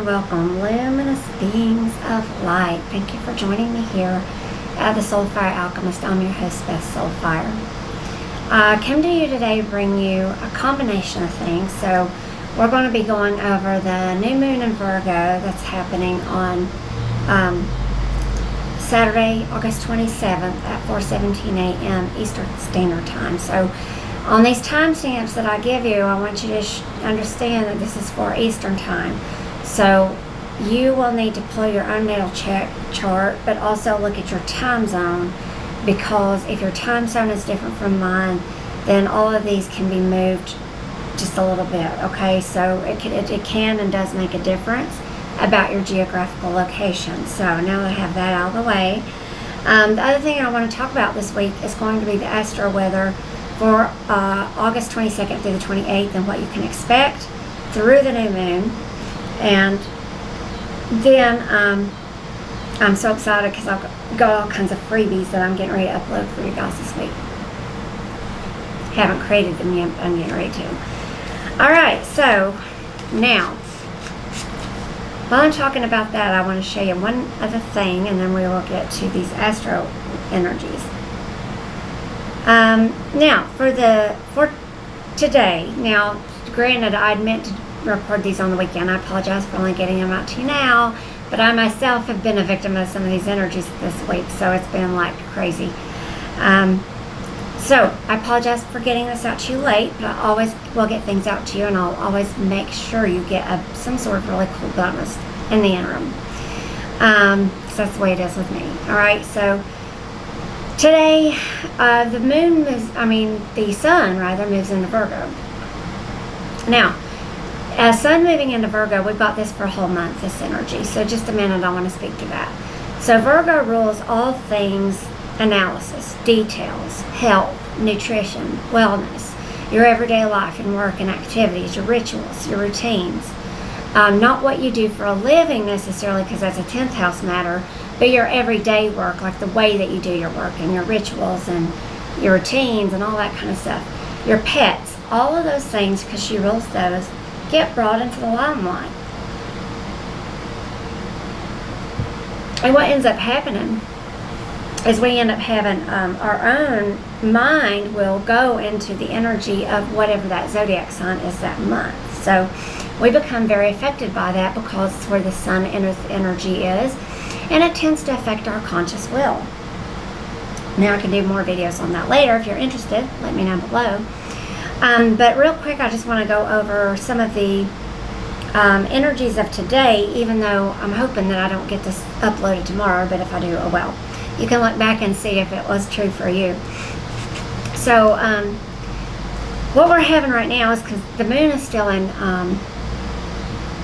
and welcome, luminous beings of light. Thank you for joining me here at the SoulFire Alchemist. I'm your host, Beth SoulFire. I came to you today to bring you a combination of things. So we're going to be going over the new moon in Virgo that's happening on Saturday, August 27th at 4:17 a.m. Eastern Standard Time. So on these timestamps that I give you, I want you to understand that this is for Eastern Time. So you will need to pull your own natal chart, but also look at your time zone, because if your time zone is different from mine, then all of these can be moved just a little bit, okay? So it can and does make a difference about your geographical location. So now that I have that out of the way, the other thing I want to talk about this week is going to be the astro weather for August 22nd through the 28th and what you can expect through the new moon. And then I'm so excited because I've got all kinds of freebies that I'm getting ready to upload for you guys this week. Haven't created them yet, but I'm getting ready to. Alright, so now, while I'm talking about that, I want to show you one other thing, and then we will get to these astro energies. Now, for today, now, granted, I'd meant to record these on the weekend. I apologize for only getting them out to you now, but I myself have been a victim of some of these energies this week, so it's been like crazy. So, I apologize for getting this out to you late, but I always will get things out to you, and I'll always make sure you get some sort of really cool bonus in the interim. Because that's the way it is with me. Alright, so today, the sun rather moves into Virgo. Now, as sun moving into Virgo, we've got this for a whole month, this energy. So just a minute, I want to speak to that. So Virgo rules all things analysis, details, health, nutrition, wellness, your everyday life and work and activities, your rituals, your routines. Not what you do for a living necessarily, because that's a 10th house matter, but your everyday work, like the way that you do your work and your rituals and your routines and all that kind of stuff. Your pets, all of those things, because she rules those, get brought into the limelight. And what ends up happening is we end up having our own mind will go into the energy of whatever that zodiac sign is that month. So we become very affected by that because it's where the sun energy is, and it tends to affect our conscious will. Now I can do more videos on that later. If you're interested, let me know below. But real quick, I just want to go over some of the energies of today, even though I'm hoping that I don't get this uploaded tomorrow, but if I do, oh well. You can look back and see if it was true for you. So, what we're having right now is, because the moon is still in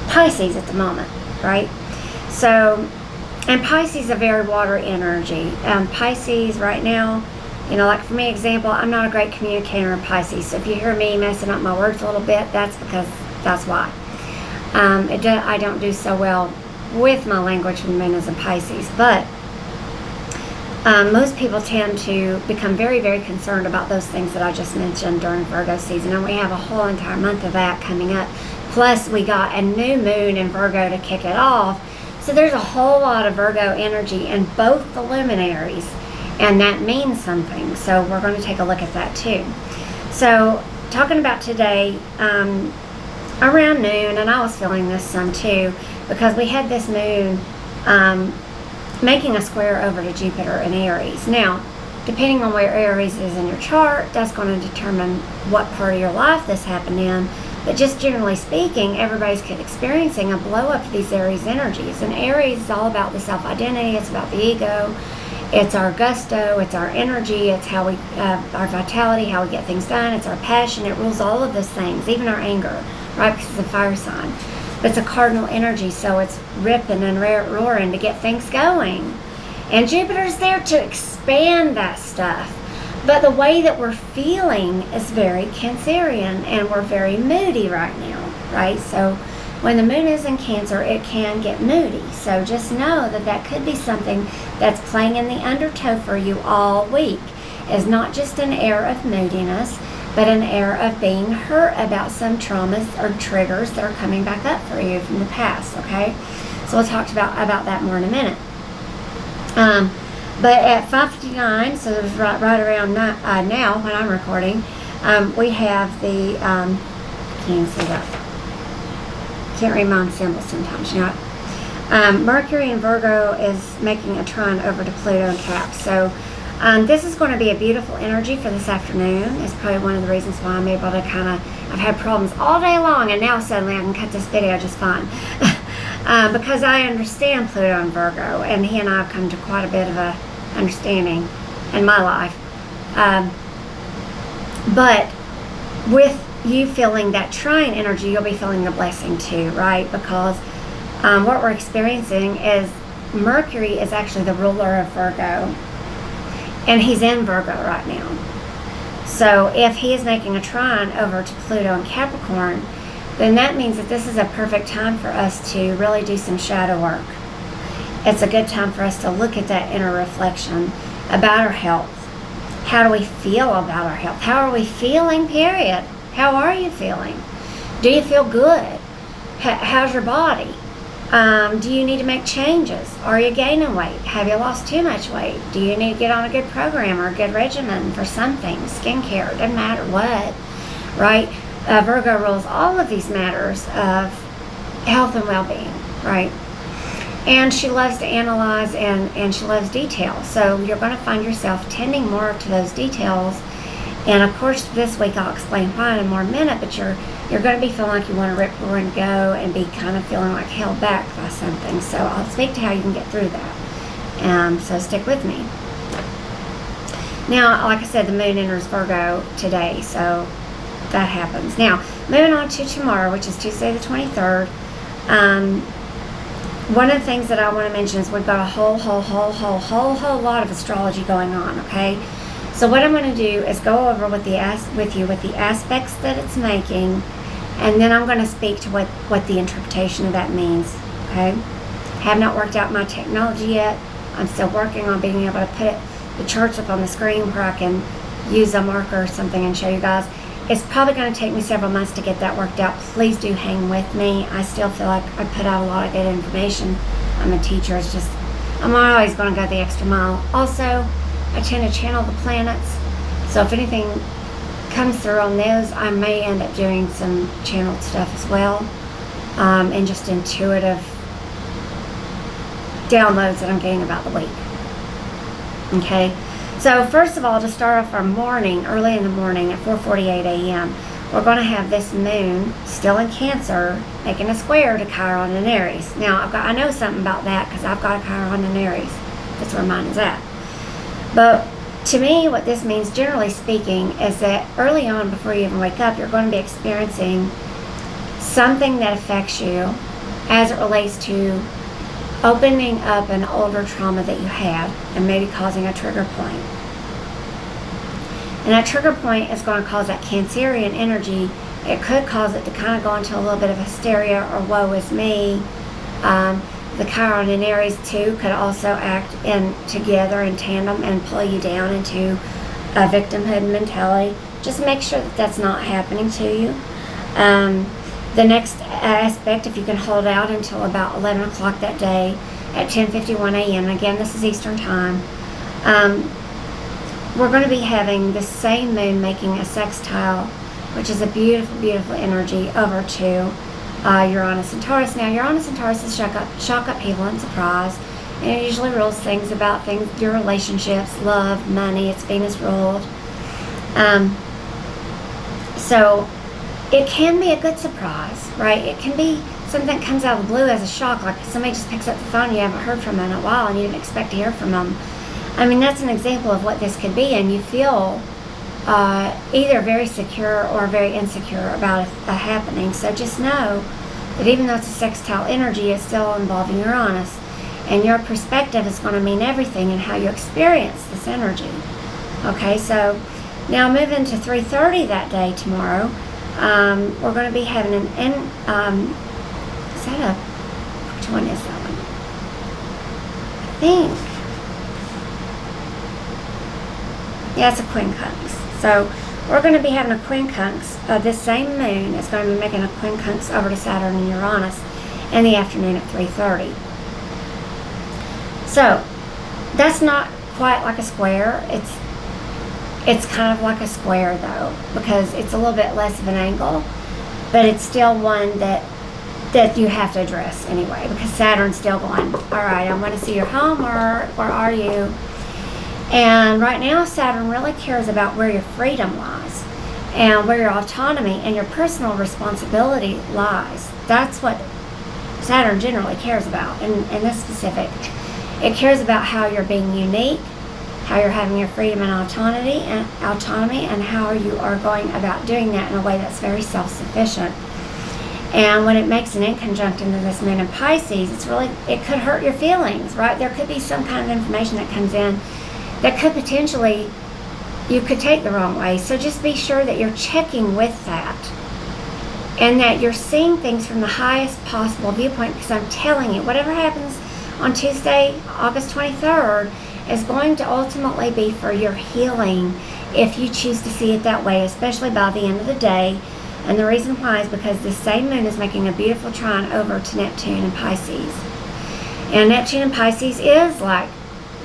Pisces at the moment, right? So, and Pisces is a very water energy. Pisces right now, you know, like for me, example, I'm not a great communicator in Pisces. So if you hear me messing up my words a little bit, that's because that's why. I don't do so well with my language when the moon is in Pisces. But most people tend to become very, very concerned about those things that I just mentioned during Virgo season. And we have a whole entire month of that coming up. Plus, we got a new moon in Virgo to kick it off. So there's a whole lot of Virgo energy in both the luminaries. And that means something. So we're going to take a look at that too. So talking about today, around noon, and I was feeling this some too, because we had this moon making a square over to Jupiter in Aries. Now, depending on where Aries is in your chart, that's going to determine what part of your life this happened in. But just generally speaking, everybody's experiencing a blow up of these Aries energies. And Aries is all about the self-identity, it's about the ego. It's our gusto, it's our energy, it's how we, our vitality, how we get things done, it's our passion, it rules all of those things, even our anger, right, because it's a fire sign. But it's a cardinal energy, so it's ripping and roaring to get things going. And Jupiter's there to expand that stuff. But the way that we're feeling is very Cancerian, and we're very moody right now, right? So when the moon is in Cancer, it can get moody. So just know that that could be something that's playing in the undertow for you all week. It's not just an air of moodiness, but an air of being hurt about some traumas or triggers that are coming back up for you from the past, okay? So we'll talk about that more in a minute. But at 5:59, so it was right around now when I'm recording, we have the, can't even see that. Can't read my own symbols sometimes, you know. Mercury in Virgo is making a trine over to Pluto and Cap. So this is going to be a beautiful energy for this afternoon. It's probably one of the reasons why I'm able to I've had problems all day long, and now suddenly I can cut this video just fine. Because I understand Pluto and Virgo, and he and I have come to quite a bit of a understanding in my life. But with you feeling that trine energy, you'll be feeling the blessing too, right? Because what we're experiencing is Mercury is actually the ruler of Virgo, and he's in Virgo right now. So if he is making a trine over to Pluto and Capricorn, then that means that this is a perfect time for us to really do some shadow work. It's a good time for us to look at that inner reflection about our health. How do we feel about our health? How are we feeling, period? How are you feeling? Do you feel good? How's your body? Do you need to make changes? Are you gaining weight? Have you lost too much weight? Do you need to get on a good program or a good regimen for something? Skincare, doesn't matter what, right? Virgo rules all of these matters of health and well-being, right? And she loves to analyze and she loves detail. So you're going to find yourself tending more to those details. And of course, this week I'll explain why in more minute, but you're going to be feeling like you want to rip, roar, and go, and be kind of feeling like held back by something. So I'll speak to how you can get through that. So stick with me. Now, like I said, the moon enters Virgo today, so that happens. Now, moving on to tomorrow, which is Tuesday the 23rd. One of the things that I want to mention is we've got a whole lot of astrology going on, okay? So what I'm going to do is go over with the aspects that it's making, and then I'm going to speak to what the interpretation of that means, okay? Have not worked out my technology yet. I'm still working on being able to put the charts up on the screen where I can use a marker or something and show you guys. It's probably going to take me several months to get that worked out. Please do hang with me. I still feel like I put out a lot of good information. I'm a teacher. It's just, I'm always going to go the extra mile. Also, I tend to channel the planets. So if anything comes through on those, I may end up doing some channeled stuff as well. And just intuitive downloads that I'm getting about the week. Okay? So first of all, to start off our morning, early in the morning at 4:48 a.m., we're going to have this moon still in Cancer making a square to Chiron and Aries. Now, I know something about that because I've got a Chiron and Aries. That's where mine is at. But to me, what this means, generally speaking, is that early on, before you even wake up, you're going to be experiencing something that affects you as it relates to opening up an older trauma that you had and maybe causing a trigger point. And that trigger point is going to cause that Cancerian energy. It could cause it to kind of go into a little bit of hysteria or woe is me. The Chiron and Aries too could also act together in tandem and pull you down into a victimhood mentality. Just make sure that that's not happening to you. The next aspect, if you can hold out until about 11 o'clock that day at 10:51 a.m., again, this is Eastern time, we're going to be having the same moon making a sextile, which is a beautiful, beautiful energy over to Uranus and Taurus. Now, Uranus and Taurus is shock, upheaval, and surprise, and it usually rules things about your relationships, love, money. It's Venus ruled. So it can be a good surprise, right? It can be something that comes out of the blue as a shock, like somebody just picks up the phone and you haven't heard from them in a while and you didn't expect to hear from them. I mean, that's an example of what this could be, and you feel either very secure or very insecure about a happening. So just know that even though it's a sextile energy, it's still involving Uranus, and your perspective is going to mean everything in how you experience this energy. Okay, so now moving to 3:30 that day tomorrow, we're going to be having which one is that one? I think, yeah, it's a quincunx. So we're going to be having a quincunx. This same moon is going to be making a quincunx over to Saturn and Uranus in the afternoon at 3:30. So that's not quite like a square. It's kind of like a square though, because it's a little bit less of an angle, but it's still one that you have to address anyway, because Saturn's still going, all right, I want to see your homework, where are you? And right now Saturn really cares about where your freedom lies and where your autonomy and your personal responsibility lies. That's what Saturn generally cares about. In this specific, it cares about how you're being unique, how you're having your freedom and autonomy, and how you are going about doing that in a way that's very self-sufficient. And when it makes an inconjunct into this moon in Pisces, it could hurt your feelings, right? There could be some kind of information that comes in that could potentially, you could take the wrong way. So just be sure that you're checking with that, and that you're seeing things from the highest possible viewpoint, because I'm telling you, whatever happens on Tuesday, August 23rd, is going to ultimately be for your healing if you choose to see it that way, especially by the end of the day. And the reason why is because this same moon is making a beautiful trine over to Neptune in Pisces. And Neptune in Pisces is like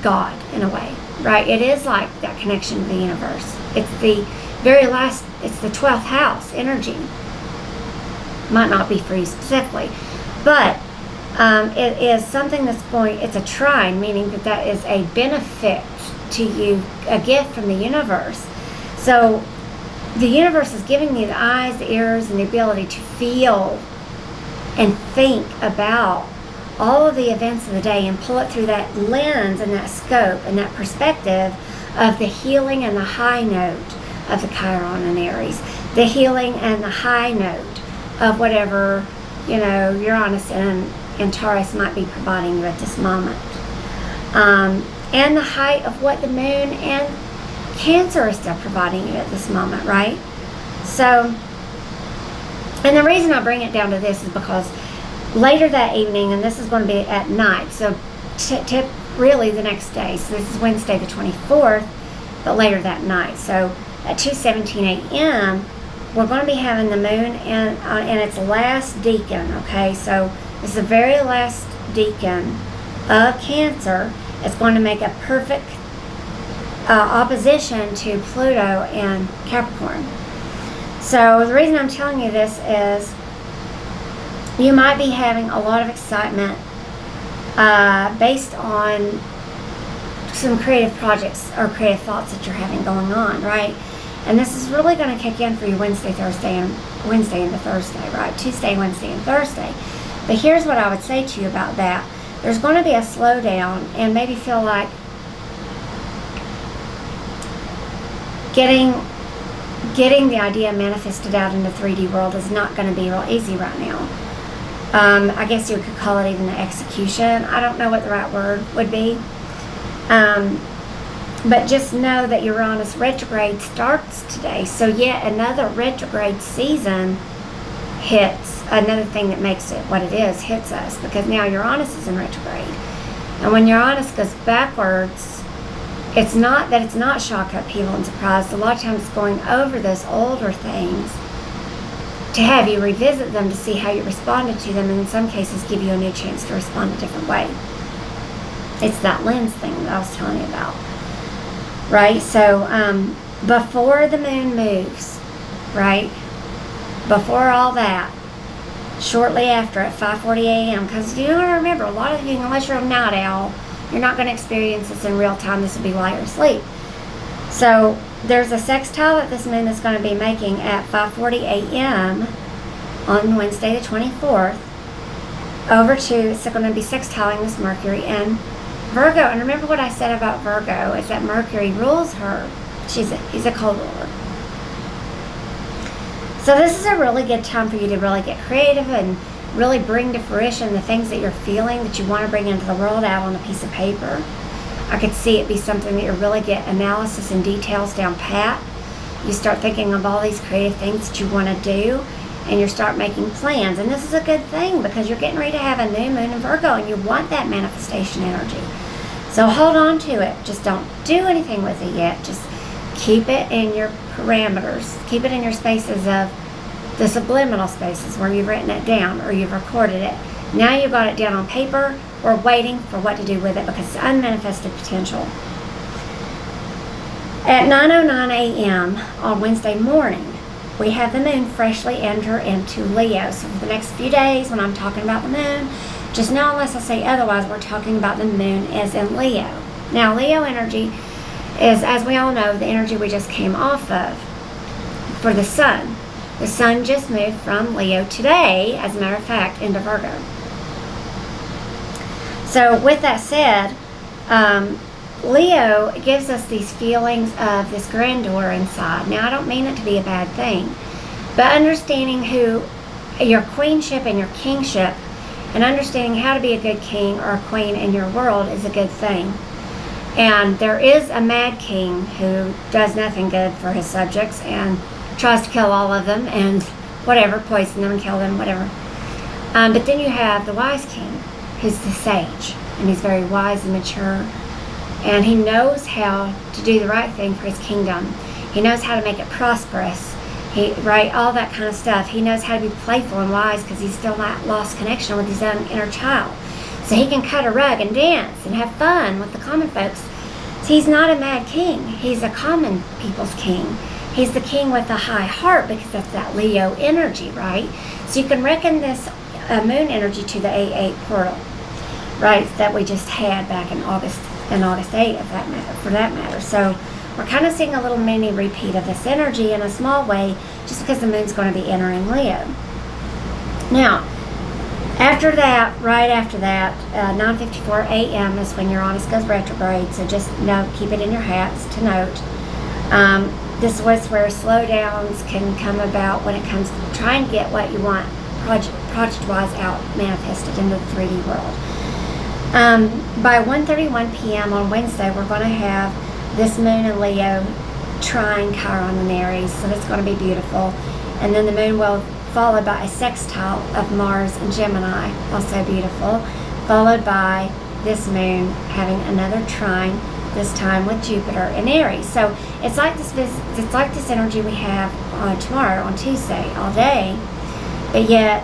God in a way, right? It is like that connection to the universe. It's the it's the 12th house energy. Might not be for you specifically, but it is something that's it's a trine, meaning that is a benefit to you, a gift from the universe. So the universe is giving you the eyes, the ears, and the ability to feel and think about all of the events of the day and pull it through that lens and that scope and that perspective of the healing and the high note of the Chiron and Aries, the healing and the high note of whatever, Uranus and Taurus might be providing you at this moment. And the height of what the moon and Cancer is still providing you at this moment, right? So, and the reason I bring it down to this is because later that evening, and this is going to be at night, so really the next day, so this is Wednesday the 24th, but later that night, so at 2:17 a.m., we're going to be having the moon in its last decan, okay? So this is the very last decan of Cancer. It's going to make a perfect opposition to Pluto and Capricorn. So the reason I'm telling you this is you might be having a lot of excitement based on some creative projects or creative thoughts that you're having going on, right? And this is really going to kick in for you Wednesday into Thursday, right? Tuesday, Wednesday, and Thursday. But here's what I would say to you about that. There's going to be a slowdown, and maybe feel like getting the idea manifested out in the 3D world is not going to be real easy right now. I guess you could call it even the execution. I don't know what the right word would be. But just know that Uranus retrograde starts today. So yet another retrograde season hits. Another thing that makes it what it is hits us, because now Uranus is in retrograde. And when Uranus goes backwards, it's not shock, upheaval, and surprise. A lot of times it's going over those older things to have you revisit them to see how you responded to them, and in some cases give you a new chance to respond a different way. It's that lens thing that I was telling you about, right? So before the moon moves, right, before all that, shortly after at 5:40 a.m., because you don't remember, a lot of you, unless you're a night owl, you're not going to experience this in real time. This will be while you're asleep. So there's a sextile that this moon is going to be making at 5:40 a.m. on Wednesday the 24th it's going to be sextiling this Mercury and Virgo. And remember what I said about Virgo is that Mercury rules her. He's a co-ruler. So this is a really good time for you to really get creative and really bring to fruition the things that you're feeling that you want to bring into the world out on a piece of paper. I could see it be something that you really get analysis and details down pat. You start thinking of all these creative things that you want to do, and you start making plans. And this is a good thing because you're getting ready to have a new moon in Virgo, and you want that manifestation energy. So hold on to it. Just don't do anything with it yet. Just Keep it in your parameters. Keep it in your spaces of the subliminal spaces where you've written it down or you've recorded it. Now you've got it down on paper. We're waiting for what to do with it because it's unmanifested potential. At 9:09 a.m. on Wednesday morning, we have the moon freshly enter into Leo. So for the next few days when I'm talking about the moon, just know unless I say otherwise, we're talking about the moon as in Leo. Now, Leo energy is, as we all know, the energy we just came off of for the sun. The sun just moved from Leo today, as a matter of fact, into Virgo. So with that said, Leo gives us these feelings of this grandeur inside. Now, I don't mean it to be a bad thing, but understanding who your queenship and your kingship and understanding how to be a good king or a queen in your world is a good thing. And there is a mad king who does nothing good for his subjects and tries to kill all of them and whatever, poison them and kill them, whatever. But then you have the wise king, who's the sage, and he's very wise and mature, and he knows how to do the right thing for his kingdom. He knows how to make it prosperous, all that kind of stuff. He knows how to be playful and wise because he's still not lost connection with his own inner child. So he can cut a rug and dance and have fun with the common folks. So he's not a mad king. He's a common people's king. He's the king with a high heart because that's that Leo energy, right? So you can reckon this moon energy to the 8/8 portal, right, that we just had back in August 8 of that matter, for that matter. So we're kind of seeing a little mini repeat of this energy in a small way just because the moon's going to be entering Leo. Now, after that, right after that, 9:54 a.m. is when Uranus goes retrograde, so just note, keep it in your hats to note. This was where slowdowns can come about when it comes to trying to get what you want project-wise out manifested into the 3D world. By 1:31 p.m. on Wednesday, we're going to have this moon in Leo trine Chiron and Aries, so that's going to be beautiful. And then the moon will follow by a sextile of Mars and Gemini, also beautiful, followed by this moon having another trine, this time with Jupiter and Aries. So it's like this energy we have on tomorrow, on Tuesday, all day, but yet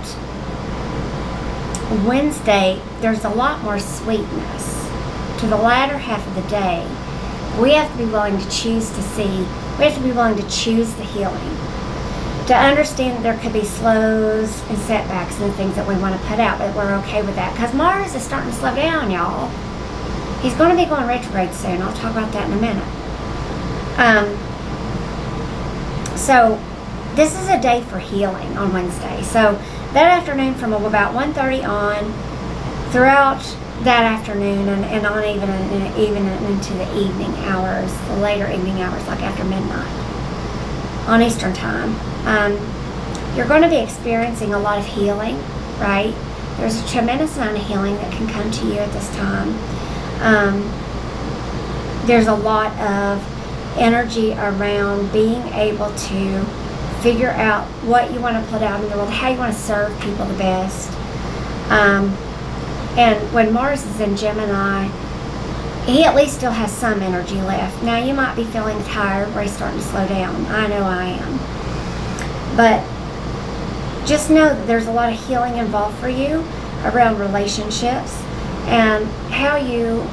Wednesday there's a lot more sweetness to the latter half of the day. We have to be willing to choose to see. We have to be willing to choose the healing, to understand that there could be slows and setbacks and things that we want to put out, but we're okay with that because Mars is starting to slow down, y'all. He's going to be going retrograde soon. I'll talk about that in a minute. So this is a day for healing on Wednesday. So that afternoon from about 1:30 on, throughout that afternoon and on even into the evening hours, the later evening hours, like after midnight on Eastern time, you're going to be experiencing a lot of healing, right? There's a tremendous amount of healing that can come to you at this time. There's a lot of energy around being able to figure out what you want to put out in the world, how you want to serve people the best. And when Mars is in Gemini, he at least still has some energy left. Now, you might be feeling tired where he's starting to slow down. I know I am. But just know that there's a lot of healing involved for you around relationships and how you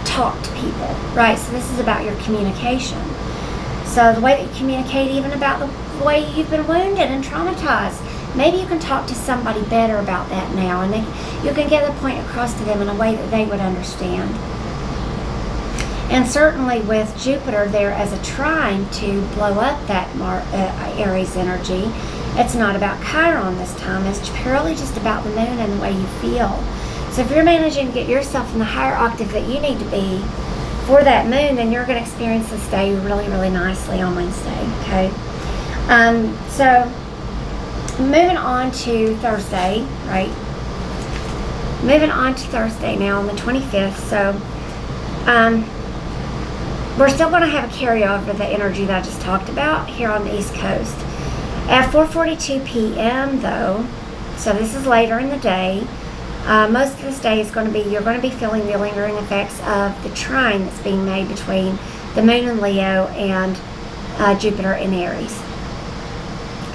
talk to people, right? So this is about your communication. So the way that you communicate, even about the way you've been wounded and traumatized, maybe you can talk to somebody better about that now, and you can get the point across to them in a way that they would understand. And certainly with Jupiter there as a trine to blow up that Aries energy, it's not about Chiron this time. It's purely just about the moon and the way you feel. So if you're managing to get yourself in the higher octave that you need to be for that moon, then you're going to experience this day really, really nicely on Wednesday, okay? So moving on to Thursday, right? Moving on to Thursday now on the 25th. So we're still going to have a carryover of the energy that I just talked about here on the East Coast. At 4:42 p.m. though, so this is later in the day, most of this day is going to be, you're going to be feeling the lingering effects of the trine that's being made between the moon in Leo, and Jupiter in Aries.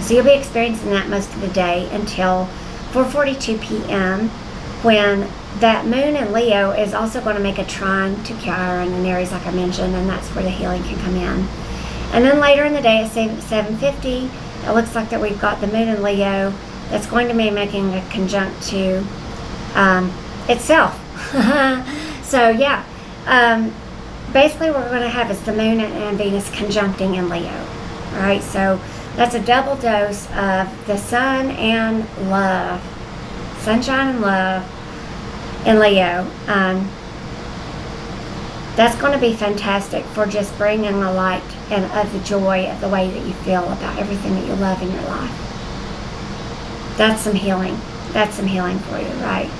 So you'll be experiencing that most of the day until 4:42 p.m. when that moon in Leo is also going to make a trine to Chiron in Aries, like I mentioned, and that's where the healing can come in. And then later in the day at 7:50, it looks like that we've got the moon in Leo that's going to be making a conjunct to itself. So yeah, basically what we're going to have is the moon and Venus conjuncting in Leo. Right, so that's a double dose of the sun and love, sunshine and love in Leo. That's going to be fantastic for just bringing the light and of the joy of the way that you feel about everything that you love in your life. That's some healing. That's some healing for you, right?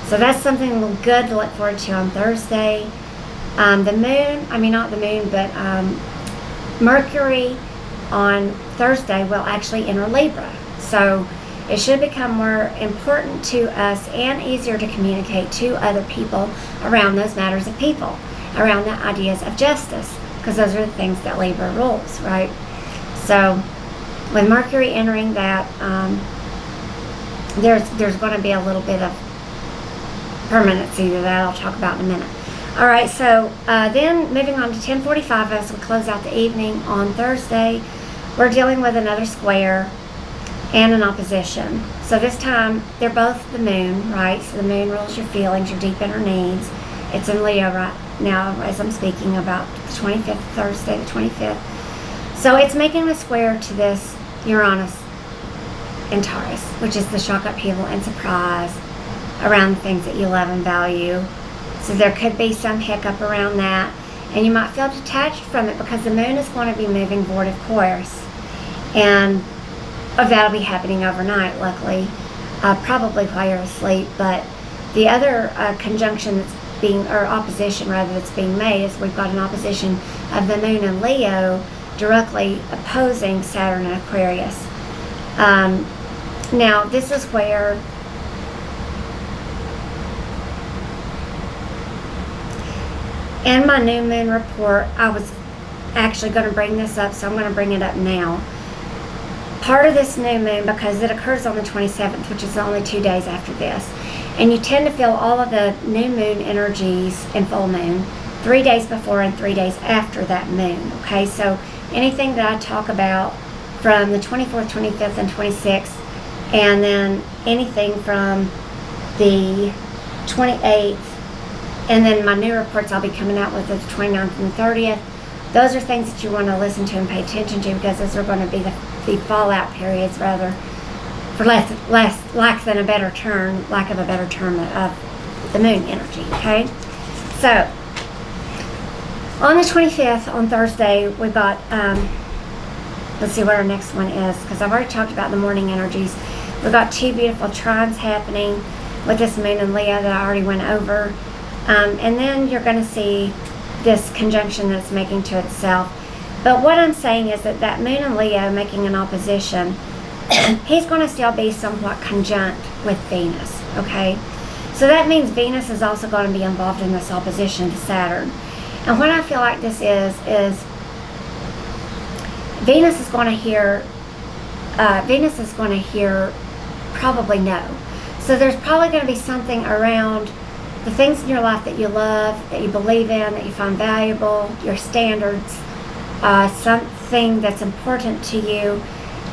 So that's something good to look forward to on Thursday. The moon, I mean not the moon, but Mercury on Thursday will actually enter Libra. So it should become more important to us and easier to communicate to other people around those matters of people, around the ideas of justice, because those are the things that Libra rules, right? So with Mercury entering that, there's going to be a little bit of permanency to that I'll talk about in a minute. All right, so then moving on to 10:45 as we close out the evening on Thursday, we're dealing with another square and an opposition. So this time they're both the moon, right? So the moon rules your feelings, your deep inner needs. It's in Leo right now as I'm speaking about the 25th, Thursday the 25th. So it's making a square to this Uranus and Taurus, which is the shock, upheaval, and surprise around the things that you love and value. So there could be some hiccup around that, and you might feel detached from it because the moon is going to be moving void of course, and that'll be happening overnight, luckily, probably while you're asleep. But the other conjunction that's being, or opposition rather, that's being made is we've got an opposition of the moon in Leo directly opposing Saturn in Aquarius. Now this is where in my new moon report, I was actually going to bring this up, so I'm going to bring it up now. Part of this new moon, because it occurs on the 27th, which is only 2 days after this, and you tend to feel all of the new moon energies in full moon 3 days before and 3 days after that moon, okay? So anything that I talk about from the 24th, 25th, and 26th, and then anything from the 28th, and then my new reports I'll be coming out with the 29th and the 30th. Those are things that you want to listen to and pay attention to, because those are going to be the fallout periods, rather, for lack of a better term, of the moon energy, okay? So, on the 25th, on Thursday, we've got, let's see what our next one is, because I've already talked about the morning energies. We've got two beautiful trines happening with this moon in Leo that I already went over. And then you're going to see this conjunction that it's making to itself. But what I'm saying is that that moon in Leo making an opposition, he's going to still be somewhat conjunct with Venus, okay? So that means Venus is also going to be involved in this opposition to Saturn. And what I feel like this is Venus is going to hear probably no. So there's probably going to be something around the things in your life that you love, that you believe in, that you find valuable, your standards, something that's important to you,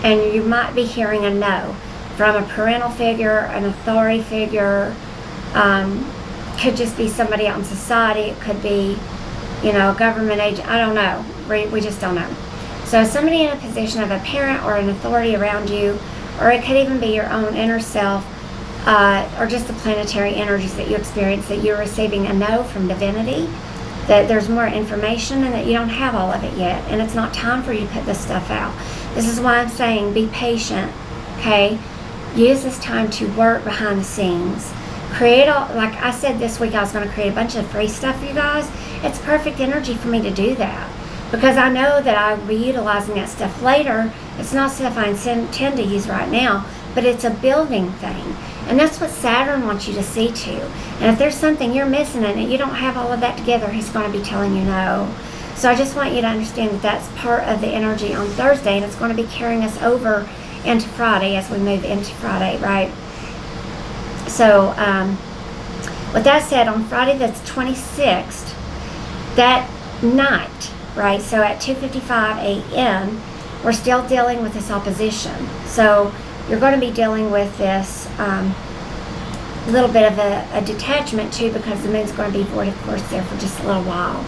and you might be hearing a no from a parental figure, an authority figure, could just be somebody out in society, it could be, a government agent, I don't know, we just don't know. So somebody in a position of a parent or an authority around you, or it could even be your own inner self, or just the planetary energies that you experience, that you're receiving a no from divinity, that there's more information and that you don't have all of it yet, and it's not time for you to put this stuff out. This is why I'm saying be patient, okay? Use this time to work behind the scenes. Create like I said this week, I was going to create a bunch of free stuff for you guys. It's perfect energy for me to do that, because I know that I will be utilizing that stuff later. It's not stuff I intend to use right now, but it's a building thing. And that's what Saturn wants you to see to. And if there's something you're missing in it, you don't have all of that together, he's going to be telling you no. So I just want you to understand that that's part of the energy on Thursday, and it's going to be carrying us over into Friday as we move into Friday, right? So with that said, on Friday the 26th, that night, right, so at 2:55 a.m., we're still dealing with this opposition. So you're going to be dealing with this little bit of a detachment too, because the moon's going to be void, of course, there for just a little while.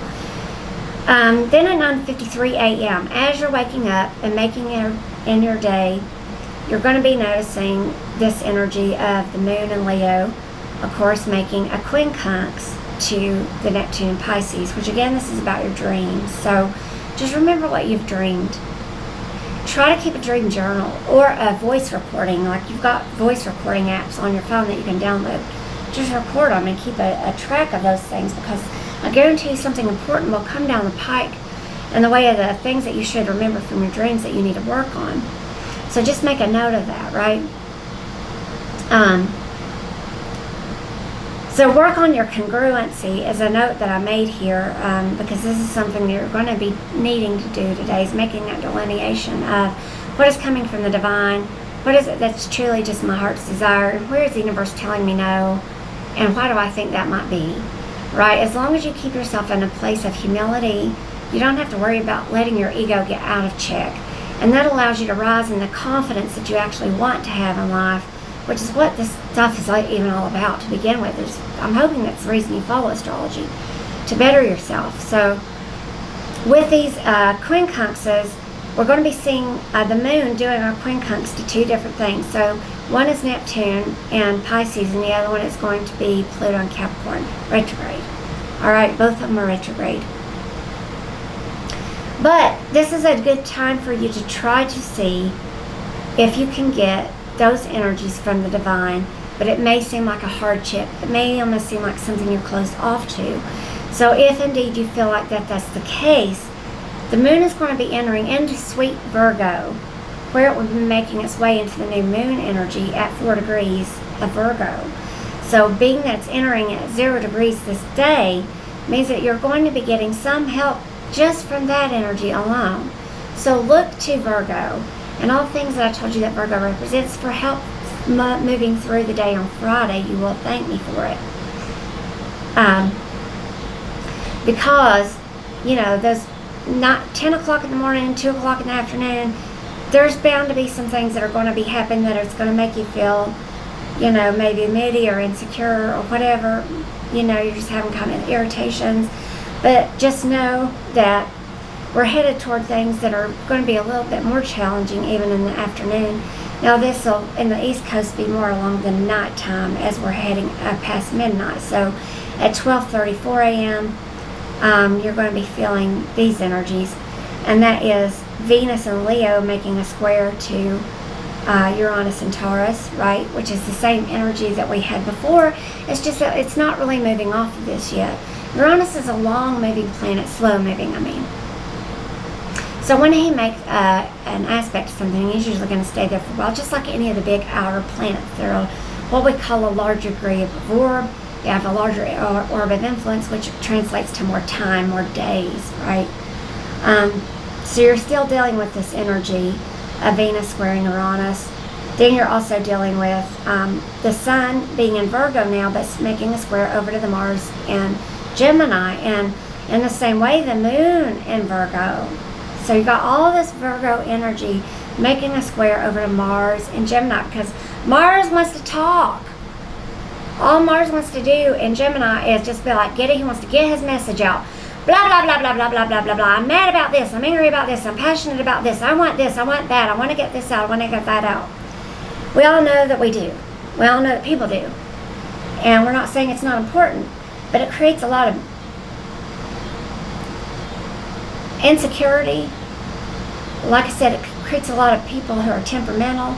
Then at 9:53 a.m., as you're waking up and making it in your day, you're going to be noticing this energy of the moon in Leo, of course, making a quincunx to the Neptune Pisces, which again, this is about your dreams. So just remember what you've dreamed. Try to keep a dream journal or a voice recording, like you've got voice recording apps on your phone that you can download. Just record them and keep a track of those things, because I guarantee you something important will come down the pike in the way of the things that you should remember from your dreams that you need to work on. So just make a note of that, right? So work on your congruency is a note that I made here, because this is something that you're going to be needing to do today, is making that delineation of what is coming from the divine, what is it that's truly just my heart's desire, and where is the universe telling me no, and why do I think that might be, right? As long as you keep yourself in a place of humility, you don't have to worry about letting your ego get out of check. And that allows you to rise in the confidence that you actually want to have in life, which is what this stuff is even all about to begin with. I'm hoping that's the reason you follow astrology, to better yourself. So with these quincunxes, we're going to be seeing the moon doing our quincunx to two different things. So one is Neptune and Pisces, and the other one is going to be Pluto and Capricorn, retrograde. All right, both of them are retrograde. But this is a good time for you to try to see if you can get those energies from the divine, but it may seem like a hardship. It may almost seem like something you're closed off to. So if indeed you feel like that's the case, the moon is going to be entering into sweet Virgo, where it will be making its way into the new moon energy at 4 degrees of Virgo. So being that it's entering at 0 degrees this day means that you're going to be getting some help just from that energy alone. So look to Virgo and all things that I told you that Virgo represents for help moving through the day on Friday. You will thank me for it. Because, you know, those not 10 o'clock in the morning, 2 o'clock in the afternoon, there's bound to be some things that are going to be happening that it's going to make you feel, you know, maybe moody or insecure or whatever. You know, you're just having kind of irritations. But just know that we're headed toward things that are going to be a little bit more challenging even in the afternoon. Now this will, in the East Coast, be more along the nighttime as we're heading past midnight. So at 12:34 a.m., you're going to be feeling these energies. And that is Venus and Leo making a square to Uranus and Taurus, right? Which is the same energy that we had before. It's just that it's not really moving off of this yet. Uranus is a long-moving planet, slow-moving, I mean. So when he makes an aspect to something, he's usually going to stay there for a while, just like any of the big outer planets. They're what we call a larger degree of orb. They have a larger orb of influence, which translates to more time, more days, right? So you're still dealing with this energy of Venus squaring Uranus. Then you're also dealing with the Sun being in Virgo now, but making a square over to the Mars and Gemini, and in the same way the moon in Virgo. So you got all this Virgo energy making a square over to Mars and Gemini, because Mars wants to talk. All Mars wants to do in Gemini is just be like, he wants to get his message out. Blah, blah, blah, blah, blah, blah, blah, blah, blah. I'm mad about this. I'm angry about this. I'm passionate about this. I want this. I want that. I want to get this out. I want to get that out. We all know that we do. We all know that people do. And we're not saying it's not important, but it creates a lot of insecurity. Like I said, it creates a lot of people who are temperamental.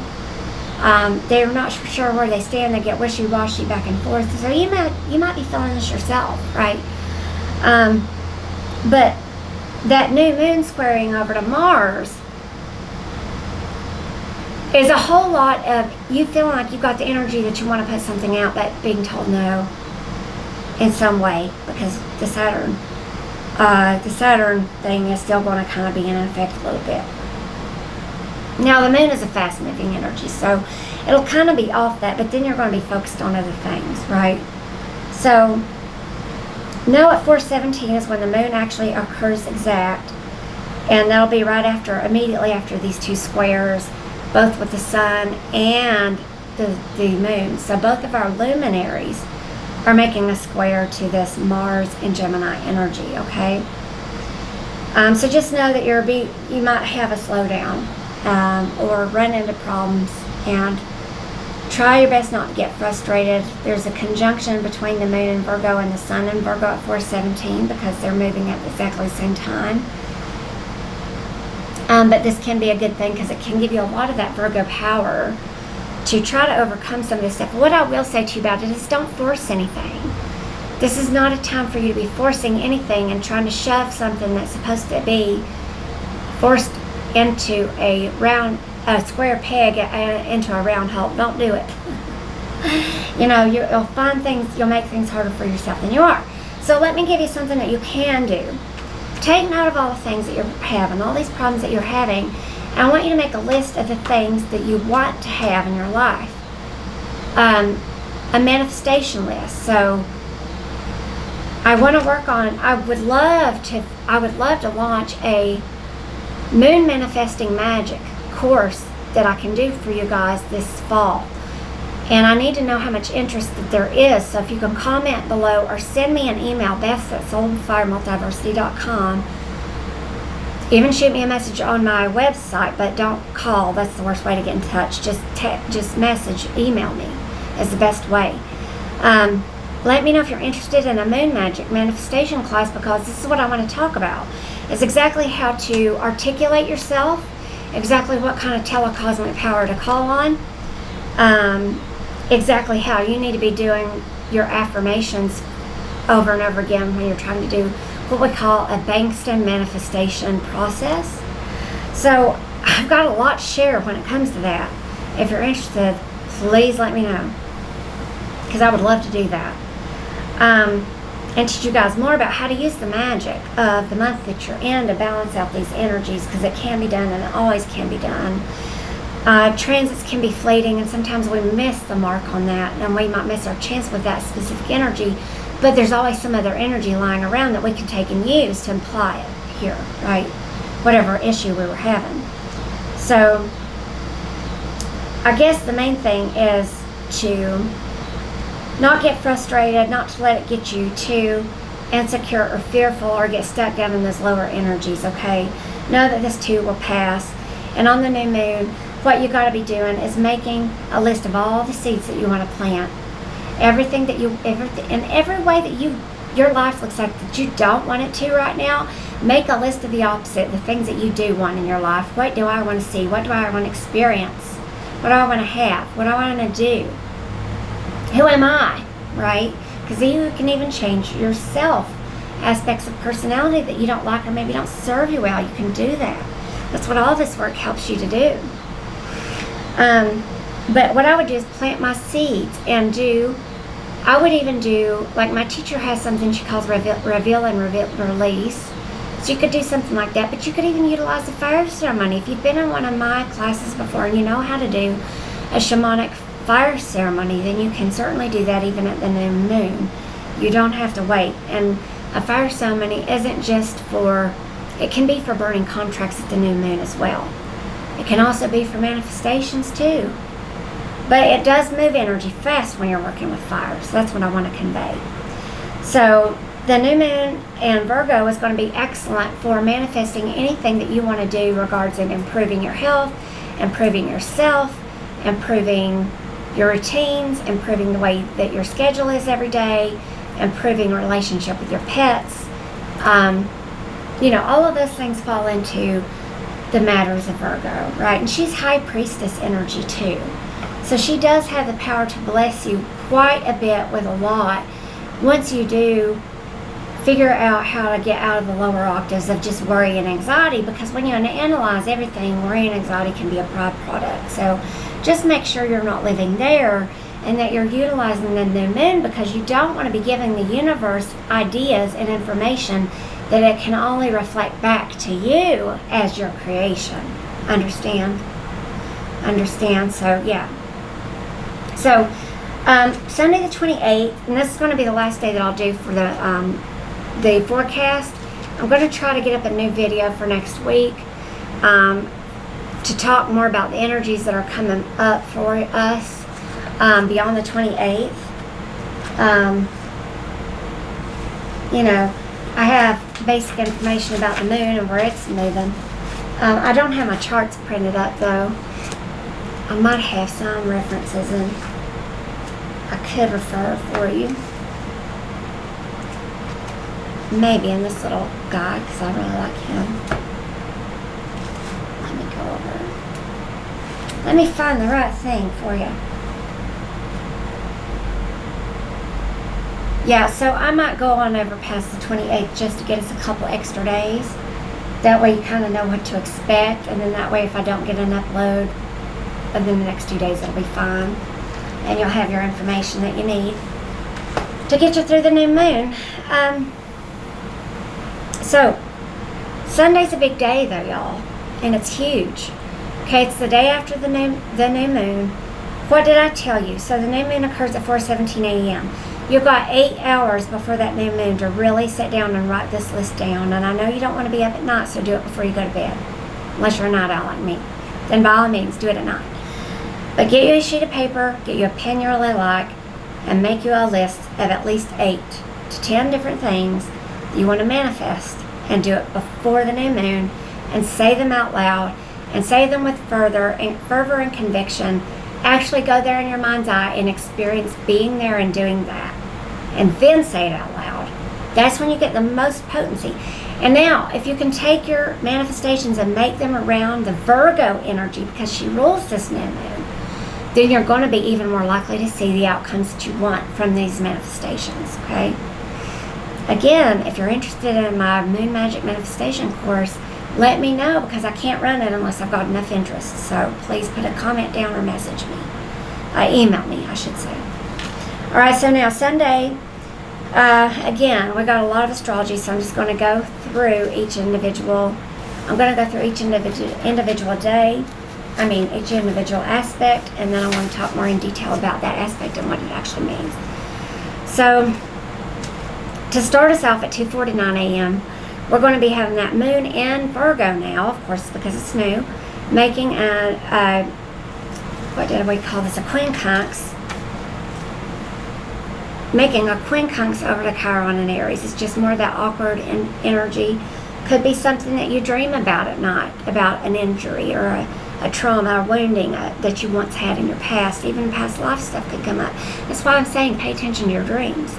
They're not sure where they stand. They get wishy-washy back and forth. So you might be feeling this yourself, right? But that new moon squaring over to Mars is a whole lot of you feeling like you've got the energy that you want to put something out, but being told no in some way because the Saturn the Saturn thing is still going to kind of be in effect a little bit. Now, the moon is a fast-moving energy, so it'll kind of be off that, but then you're going to be focused on other things, right? So, no, at 4:17 is when the moon actually occurs exact, and that'll be right after, immediately after these two squares, both with the sun and the moon. So both of our luminaries are making a square to this Mars and Gemini energy, okay? So just know that you might have a slowdown or run into problems, and try your best not to get frustrated. There's a conjunction between the moon in Virgo and the sun in Virgo at 4:17 because they're moving at exactly the same time. But this can be a good thing because it can give you a lot of that Virgo power to try to overcome some of this stuff. What I will say to you about it is don't force anything. This is not a time for you to be forcing anything and trying to shove something that's supposed to be forced into a square peg into a round hole. Don't do it. You'll find things, you'll make things harder for yourself than you are. So let me give you something that you can do. Take note of all the things that you're having, all these problems that you're having. And I want you to make a list of the things that you want to have in your life. A manifestation list. So I want to work on, I would love to launch a Moon Manifesting Magic course that I can do for you guys this fall. And I need to know how much interest that there is. So if you can comment below or send me an email, beth@soulfiremultiversity.com. Even shoot me a message on my website, but don't call. That's the worst way to get in touch. Just message, email me is the best way. Let me know if you're interested in a Moon Magic manifestation class, because this is what I want to talk about. It's exactly how to articulate yourself, exactly what kind of telecosmic power to call on, exactly how you need to be doing your affirmations over and over again when you're trying to do what we call a Bankston manifestation process. So I've got a lot to share when it comes to that. If you're interested, please let me know, because I would love to do that. And teach you guys more about how to use the magic of the month that you're in to balance out these energies, because it can be done and it always can be done. Transits can be fleeting, and sometimes we miss the mark on that, and we might miss our chance with that specific energy, but there's always some other energy lying around that we can take and use to imply it here, right? Whatever issue we were having. So I guess the main thing is to not get frustrated, not to let it get you too insecure or fearful or get stuck down in those lower energies, okay? Know that this too will pass. And on the new moon, what you got to be doing is making a list of all the seeds that you want to plant. Everything that in every way that your life looks like that you don't want it to right now, make a list of the opposite, the things that you do want in your life. What do I want to see? What do I want to experience? What do I want to have? What do I want to do? Who am I, right? Because you can even change yourself. Aspects of personality that you don't like or maybe don't serve you well, you can do that. That's what all this work helps you to do. But what I would do is plant my seeds and I would even do, like my teacher has something she calls reveal and release. So you could do something like that, but you could even utilize the fire ceremony. If you've been in one of my classes before and you know how to do a shamanic fire ceremony, then you can certainly do that even at the new moon. You don't have to wait. And a fire ceremony isn't just it can be for burning contracts at the new moon as well. It can also be for manifestations too. But it does move energy fast when you're working with fire. So that's what I want to convey. So the new moon in Virgo is going to be excellent for manifesting anything that you want to do regarding improving your health, improving yourself, improving your routines, improving the way that your schedule is every day, improving your relationship with your pets. All of those things fall into the matters of Virgo, right? And she's high priestess energy too. So she does have the power to bless you quite a bit with a lot once you do figure out how to get out of the lower octaves of just worry and anxiety, because when you analyze everything, worry and anxiety can be a byproduct. So just make sure you're not living there and that you're utilizing the new moon, because you don't want to be giving the universe ideas and information that it can only reflect back to you as your creation. Understand? Understand? So, yeah. So, Sunday the 28th, and this is going to be the last day that I'll do for the forecast. I'm going to try to get up a new video for next week to talk more about the energies that are coming up for us beyond the 28th. You know, I have basic information about the moon and where it's moving. I don't have my charts printed up though. I might have some references and I could refer for you. Maybe in this little guide because I really like him. Let me go over. Let me find the right thing for you. Yeah, so I might go on over past the 28th just to get us a couple extra days. That way you kind of know what to expect, and then that way if I don't get an upload within the next 2 days, it'll be fine. And you'll have your information that you need to get you through the new moon. So, Sunday's a big day though, y'all, and it's huge. Okay, it's the day after the new moon. What did I tell you? So the new moon occurs at 4:17 a.m. You've got 8 hours before that new moon to really sit down and write this list down. And I know you don't want to be up at night, so do it before you go to bed. Unless you're a night owl like me. Then by all means, do it at night. But get you a sheet of paper, get you a pen you really like, and make you a list of at least 8 to 10 different things that you want to manifest. And do it before the new moon. And say them out loud. And say them with fervor and conviction. Actually go there in your mind's eye and experience being there and doing that. And then say it out loud. That's when you get the most potency. And now, if you can take your manifestations and make them around the Virgo energy, because she rules this new moon, then you're going to be even more likely to see the outcomes that you want from these manifestations, okay? Again, if you're interested in my Moon Magic Manifestation course, let me know, because I can't run it unless I've got enough interest. So please put a comment down or message me. Email me, I should say. All right, so now Sunday, again, we got a lot of astrology, so I'm just going to go through each individual. I'm going to go through each individual day. Each individual aspect, and then I want to talk more in detail about that aspect and what it actually means. So, to start us off at 2:49 a.m., we're going to be having that moon in Virgo now, of course, because it's new, making what did we call this? A quincunx. Making a quincunx over to Chiron and Aries. It's just more of that awkward energy. Could be something that you dream about at night, about an injury or a trauma, a wounding that you once had in your past. Even past life stuff could come up. That's why I'm saying pay attention to your dreams.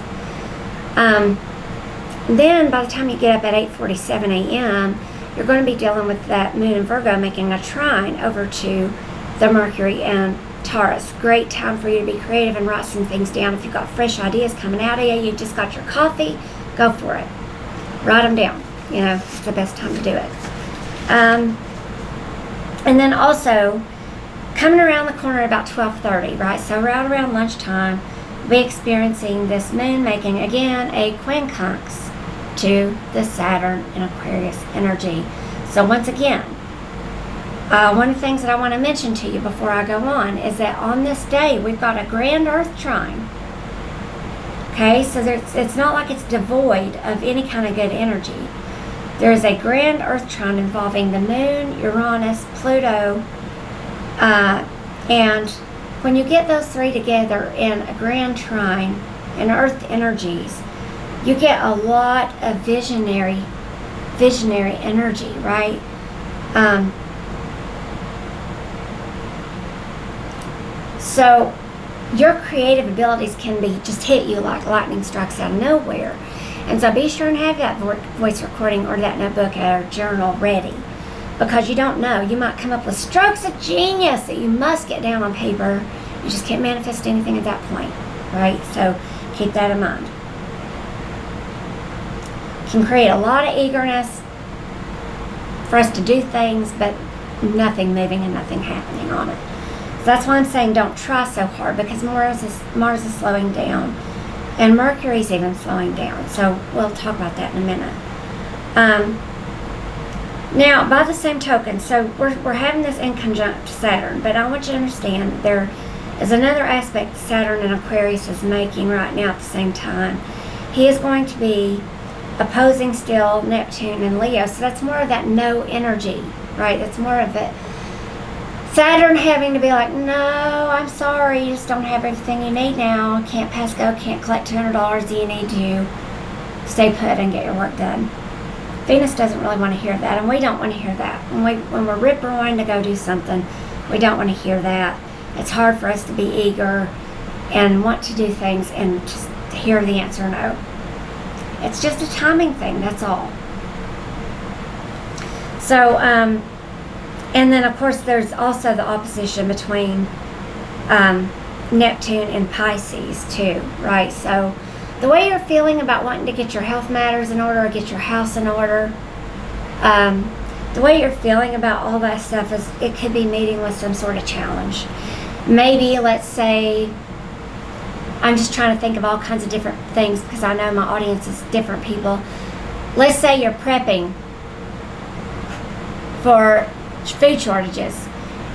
Then by the time you get up at 8:47 a.m., you're going to be dealing with that moon in Virgo making a trine over to the Mercury and Taurus. Great time for you to be creative and write some things down. If you've got fresh ideas coming out of you, you just got your coffee, go for it. Write them down. You know, it's the best time to do it. And then also, coming around the corner at about 12:30, right? So right around lunchtime, we'll be experiencing this moon making, again, a quincunx to the Saturn and Aquarius energy. So once again, one of the things that I want to mention to you before I go on is that on this day, we've got a grand Earth trine. Okay, so it's not like it's devoid of any kind of good energy. There is a grand Earth trine involving the Moon, Uranus, Pluto, and when you get those three together in a grand trine and Earth energies, you get a lot of visionary energy, right? So your creative abilities can be just hit you like lightning strikes out of nowhere. And so be sure and have that voice recording or that notebook or journal ready, because you don't know. You might come up with strokes of genius that you must get down on paper. You just can't manifest anything at that point, right? So keep that in mind. Can create a lot of eagerness for us to do things, but nothing moving and nothing happening on it. So that's why I'm saying don't try so hard, because Mars is slowing down. And Mercury's even slowing down. So we'll talk about that in a minute. Now, by the same token, so we're having this in conjunct Saturn, but I want you to understand that there is another aspect Saturn and Aquarius is making right now at the same time. He is going to be opposing still Neptune and Leo, so that's more of that no energy, right? That's more of it. Saturn having to be like, no, I'm sorry, you just don't have everything you need now. Can't pass go, can't collect $200. You need to stay put and get your work done. Venus doesn't really want to hear that, and we don't want to hear that. When we're rip-roaring to go do something, we don't want to hear that. It's hard for us to be eager and want to do things and just hear the answer no. It's just a timing thing, that's all. So, and then of course there's also the opposition between Neptune and Pisces too, right? So the way you're feeling about wanting to get your health matters in order or get your house in order, the way you're feeling about all that stuff is it could be meeting with some sort of challenge. Maybe, let's say, I'm just trying to think of all kinds of different things because I know my audience is different people. Let's say you're prepping for food shortages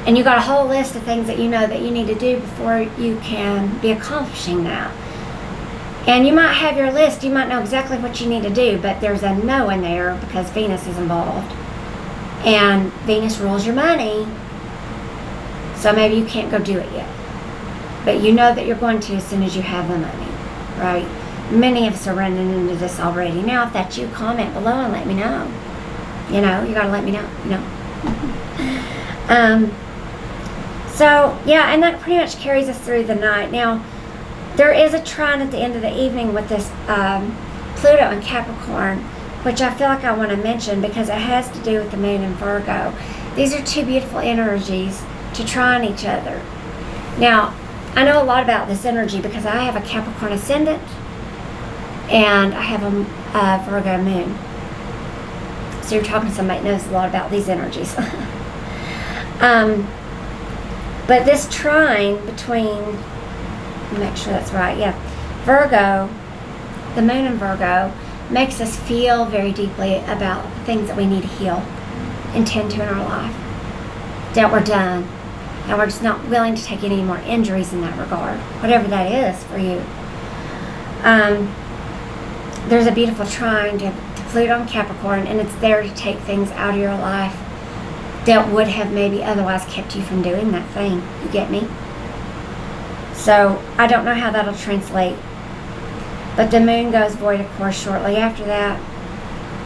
and you got a whole list of things that you know that you need to do before you can be accomplishing that. And you might have your list, you might know exactly what you need to do, but there's a no in there because Venus is involved. And Venus rules your money, so maybe you can't go do it yet. But you know that you're going to as soon as you have the money, right? Many of us are running into this already. Now, if that's you, comment below and let me know. You know, you gotta let me know, you know. So, yeah, and that pretty much carries us through the night. Now, there is a trine at the end of the evening with this Pluto and Capricorn, which I feel like I want to mention because it has to do with the moon and Virgo. These are two beautiful energies to trine each other. Now, I know a lot about this energy because I have a Capricorn ascendant and I have a Virgo moon. So you're talking to somebody that knows a lot about these energies. But this trine between, make sure that's right, yeah, Virgo, the moon in Virgo, makes us feel very deeply about things that we need to heal and tend to in our life, that we're done, and we're just not willing to take any more injuries in that regard, whatever that is for you. There's a beautiful trine to Pluto and Capricorn, and it's there to take things out of your life that would have maybe otherwise kept you from doing that thing. You get me? So I don't know how that'll translate, but the moon goes void, of course, shortly after that,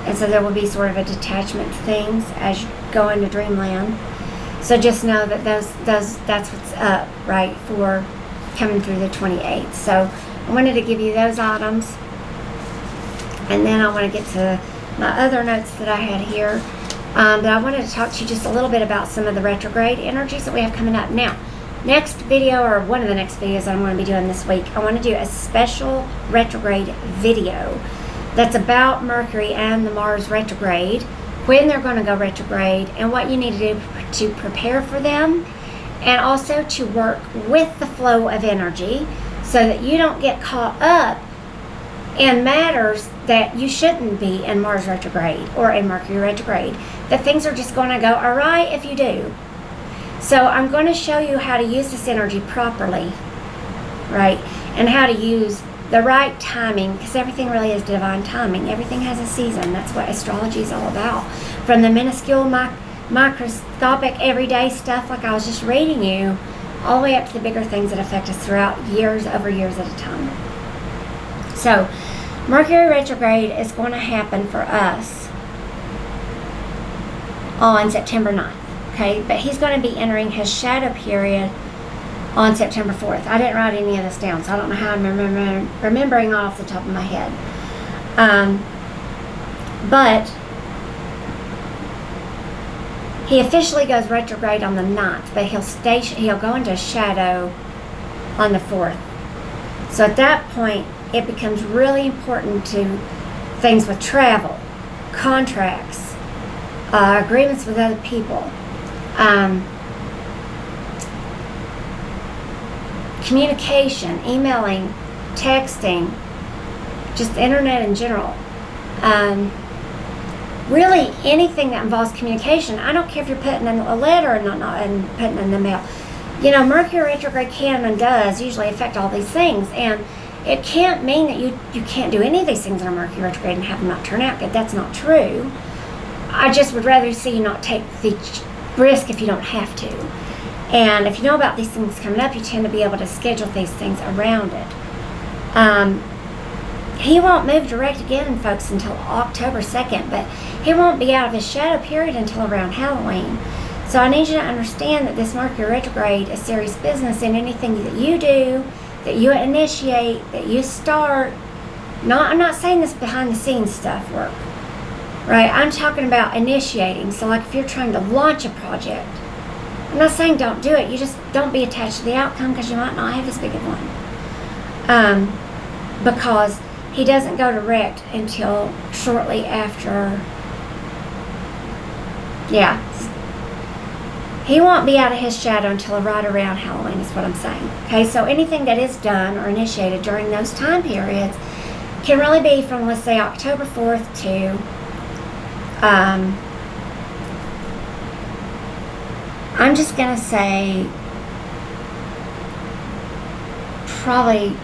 and so there will be sort of a detachment to things as you go into dreamland. So just know that that's what's up, right, for coming through the 28th. So I wanted to give you those items, and then I want to get to my other notes that I had here. But I wanted to talk to you just a little bit about some of the retrograde energies that we have coming up. Now, next video, or one of the next videos I'm going to be doing this week, I want to do a special retrograde video that's about Mercury and the Mars retrograde, when they're going to go retrograde, and what you need to do to prepare for them, and also to work with the flow of energy so that you don't get caught up in matters that you shouldn't be in Mars retrograde or in Mercury retrograde, that things are just going to go awry if you do. So I'm going to show you how to use this energy properly, right? And how to use the right timing, because everything really is divine timing. Everything has a season. That's what astrology is all about. From the minuscule, microscopic, everyday stuff like I was just reading you, all the way up to the bigger things that affect us throughout years over years at a time. So, Mercury retrograde is going to happen for us on September 9th. Okay, but he's going to be entering his shadow period on September 4th. I didn't write any of this down, so I don't know how I'm remembering off the top of my head. But he officially goes retrograde on the 9th, but he'll go into shadow on the 4th. So at that point, it becomes really important to things with travel, contracts, agreements with other people, communication, emailing, texting, just the internet in general. really anything that involves communication. I don't care if you're putting in a letter and putting in the mail. You know, Mercury retrograde can and does usually affect all these things, and it can't mean that you can't do any of these things on Mercury retrograde and have them not turn out good. That's not true. I just would rather see you not take the risk if you don't have to. And if you know about these things coming up, you tend to be able to schedule these things around it. He won't move direct again, folks, until October 2nd, but he won't be out of his shadow period until around Halloween. So I need you to understand that this Mercury retrograde is serious business, and anything that you do, that you initiate, that you start, I'm not saying this behind the scenes stuff work, right? I'm talking about initiating. So like if you're trying to launch a project, I'm not saying don't do it. You just don't be attached to the outcome, because you might not have as big of one. Because he doesn't go direct until shortly after. Yeah. He won't be out of his shadow until right around Halloween is what I'm saying. Okay, so anything that is done or initiated during those time periods can really be from, let's say, October 4th to I'm just going to say probably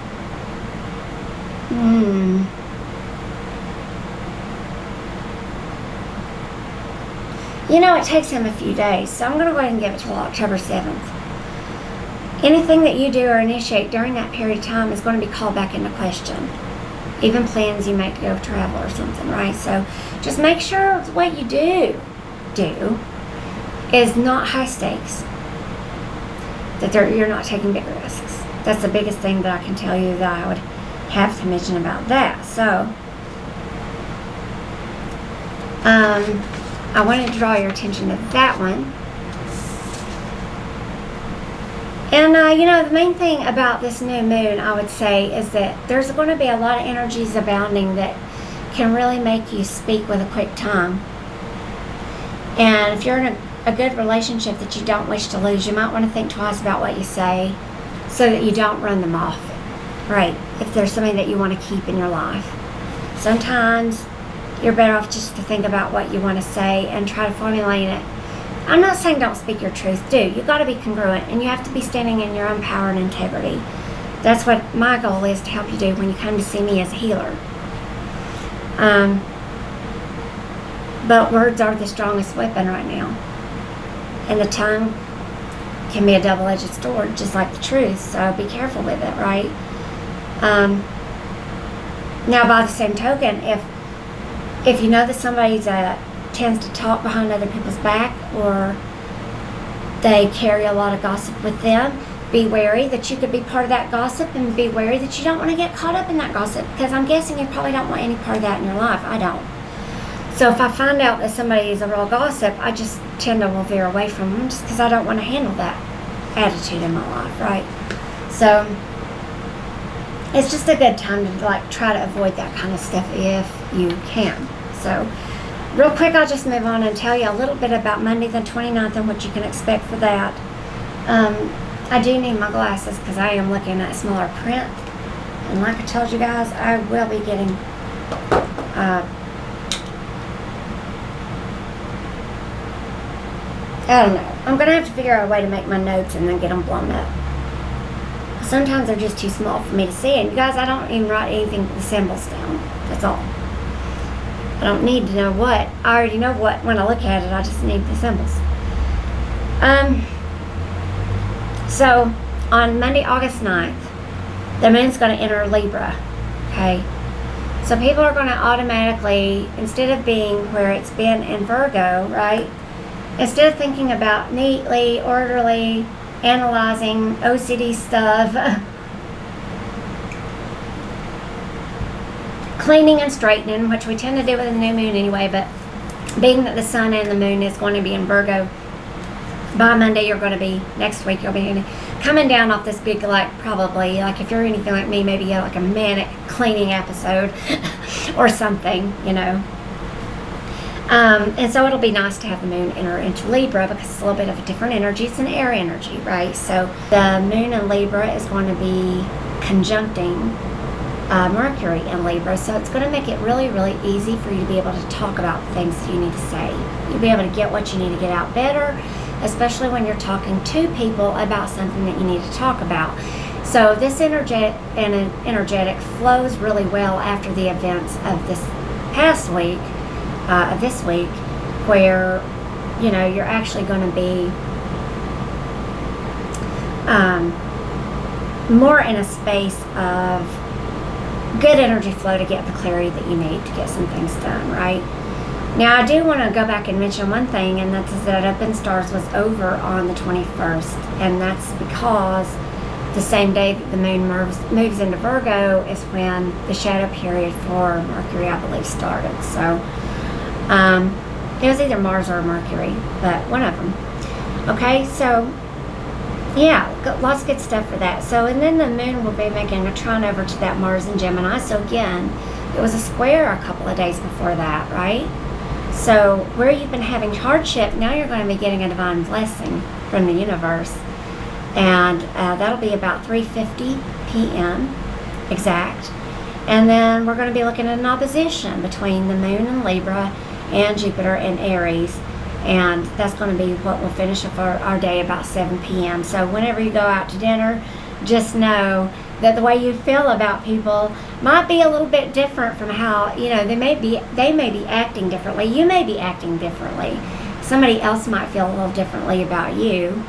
you know, it takes him a few days, so I'm going to go ahead and give it till October 7th. Anything that you do or initiate during that period of time is going to be called back into question. Even plans you make to go travel or something, right? So just make sure what you do is not high stakes. That you're not taking big risks. That's the biggest thing that I can tell you that I would have to mention about that. So, I wanted to draw your attention to that one. And, you know, the main thing about this new moon, I would say, is that there's going to be a lot of energies abounding that can really make you speak with a quick tongue. And if you're in a good relationship that you don't wish to lose, you might want to think twice about what you say so that you don't run them off. Right? If there's somebody that you want to keep in your life. Sometimes you're better off just to think about what you want to say and try to formulate it. I'm not saying don't speak your truth. You've got to be congruent, and you have to be standing in your own power and integrity. That's what my goal is to help you do when you come to see me as a healer. But words are the strongest weapon right now. And the tongue can be a double-edged sword, just like the truth. So be careful with it, right? Now, by the same token, if you know that somebody tends to talk behind other people's back, or they carry a lot of gossip with them, be wary that you could be part of that gossip, and be wary that you don't want to get caught up in that gossip, because I'm guessing you probably don't want any part of that in your life. I don't. So if I find out that somebody is a real gossip, I just tend to veer away from them, just because I don't want to handle that attitude in my life, right? So it's just a good time to try to avoid that kind of stuff if you can. So real quick, I'll just move on and tell you a little bit about Monday the 29th and what you can expect for that. I do need my glasses because I am looking at smaller print. And like I told you guys, I will be getting I don't know. I'm going to have to figure out a way to make my notes and then get them blown up. Sometimes they're just too small for me to see. And you guys, I don't even write anything with the symbols down. That's all. I don't need to know what. I already know what. When I look at it, I just need the symbols. So, on Monday, August 9th, the moon's going to enter Libra. Okay? So people are going to automatically, instead of being where it's been in Virgo, right? Instead of thinking about neatly, orderly, analyzing OCD stuff, cleaning and straightening, which we tend to do with the new moon anyway, but being that the sun and the moon is going to be in Virgo, by Monday next week, you'll be coming down off this big, probably, if you're anything like me, maybe you have a manic cleaning episode or something, And so it'll be nice to have the moon enter into Libra because it's a little bit of a different energy. It's an air energy, right? So the moon in Libra is going to be conjuncting Mercury in Libra. So it's going to make it really, really easy for you to be able to talk about things that you need to say. You'll be able to get what you need to get out better, especially when you're talking to people about something that you need to talk about. So this energetic flows really well after the events of this past week, this week, where, you know, you're actually going to be more in a space of good energy flow to get the clarity that you need to get some things done, right? Now, I do want to go back and mention one thing, and that's that Up in Stars was over on the 21st, and that's because the same day that the moon moves into Virgo is when the shadow period for Mercury, I believe, started. So, it was either Mars or Mercury, but one of them. Okay, so yeah, lots of good stuff for that. So, and then the moon will be making a trine over to that Mars in Gemini. So again, it was a square a couple of days before that, right? So where you've been having hardship, now you're going to be getting a divine blessing from the universe. And that'll be about 3:50 p.m. exact. And then we're going to be looking at an opposition between the moon in Libra and Jupiter in Aries. And that's going to be what will finish up our day about 7 p.m. So whenever you go out to dinner, just know that the way you feel about people might be a little bit different from how, you know, they may be acting differently. You may be acting differently. Somebody else might feel a little differently about you.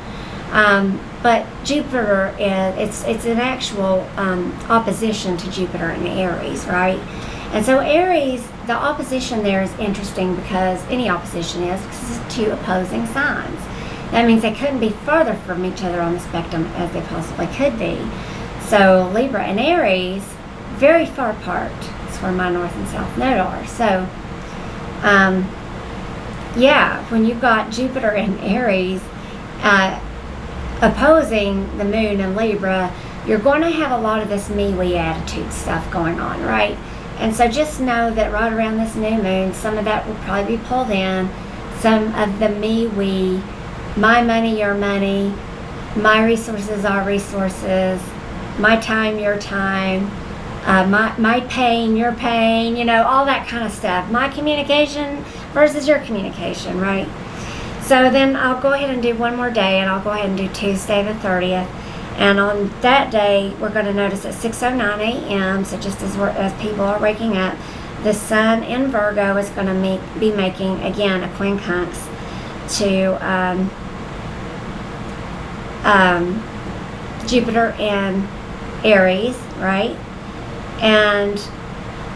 But Jupiter, it's an actual opposition to Jupiter in Aries, right? And so Aries, the opposition there is interesting because any opposition is because it's two opposing signs. That means they couldn't be further from each other on the spectrum as they possibly could be. So Libra and Aries, very far apart. That's where my north and south node are. So, yeah, when you've got Jupiter and Aries opposing the moon in Libra, you're going to have a lot of this me-we attitude stuff going on, right? And so just know that right around this new moon, some of that will probably be pulled in. Some of the me-we, my money, your money, my resources, our resources, my time, your time, my pain, your pain, you know, all that kind of stuff. My communication versus your communication, right? So then I'll go ahead and do one more day, and I'll go ahead and do Tuesday the 30th. And on that day, we're going to notice at 6:09 a.m., so just as people are waking up, the sun in Virgo is going to be making, again, a quincunx to Jupiter in Aries, right? And